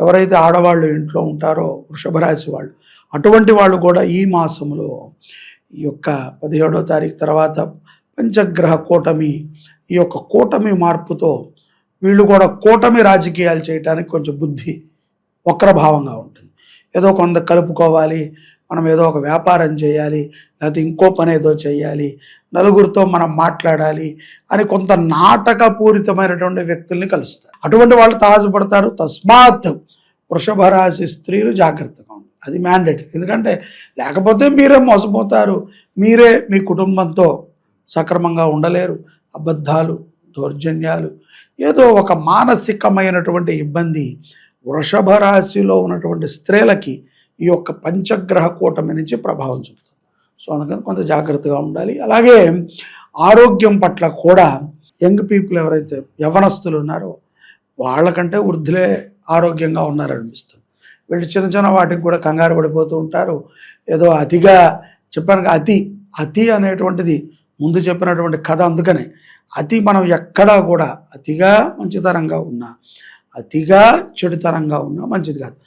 ఎవరైతే ఆడవాళ్ళు ఇంట్లో ఉంటారో వృషభ రాశి వాళ్ళు, అటువంటి వాళ్ళు కూడా ఈ మాసంలో ఈ యొక్క 17వ తారీఖు తర్వాత పంచగ్రహ కూటమి, ఈ యొక్క కూటమి మార్పుతో వీళ్ళు కూడా కూటమి రాజకీయాలు చేయడానికి కొంచెం బుద్ధి వక్రభావంగా ఉంటుంది. ఏదో కొంత కలుపుకోవాలి, మనం ఏదో ఒక వ్యాపారం చేయాలి, లేకపోతే ఇంకో పని ఏదో చేయాలి, నలుగురితో మనం మాట్లాడాలి అని కొంత నాటకపూరితమైనటువంటి వ్యక్తుల్ని కలుస్తారు. అటువంటి వాళ్ళు తాజపడతారు. తస్మాత్ వృషభ రాశి స్త్రీలు జాగ్రత్తగా ఉండాలి. అది మ్యాండేటరీ. ఎందుకంటే లేకపోతే మీరే మోసపోతారు, మీరే మీ కుటుంబంతో సక్రమంగా ఉండలేరు. అబద్ధాలు, దౌర్జన్యాలు, ఏదో ఒక మానసికమైనటువంటి ఇబ్బంది వృషభ రాశిలో ఉన్నటువంటి స్త్రీలకి ఈ యొక్క పంచగ్రహ కూటమి నుంచి ప్రభావం చూపుతుంది. సో అందుకని కొంత జాగ్రత్తగా ఉండాలి. అలాగే ఆరోగ్యం పట్ల కూడా యంగ్ పీపుల్ ఎవరైతే యవ్వనస్తులు ఉన్నారో వాళ్ళకంటే వృద్ధులే ఆరోగ్యంగా ఉన్నారనిపిస్తుంది. వీళ్ళు చిన్న చిన్న వాటికి కూడా కంగారు పడిపోతూ ఉంటారు. ఏదో అతిగా చెప్పాను, అతి అనేటువంటిది ముందు చెప్పినటువంటి కథ. అందుకనే అతి మనం ఎక్కడా కూడా అతిగా మంచితనంగా ఉన్నా, అతిగా చెడుతనంగా ఉన్నా మంచిది కాదు.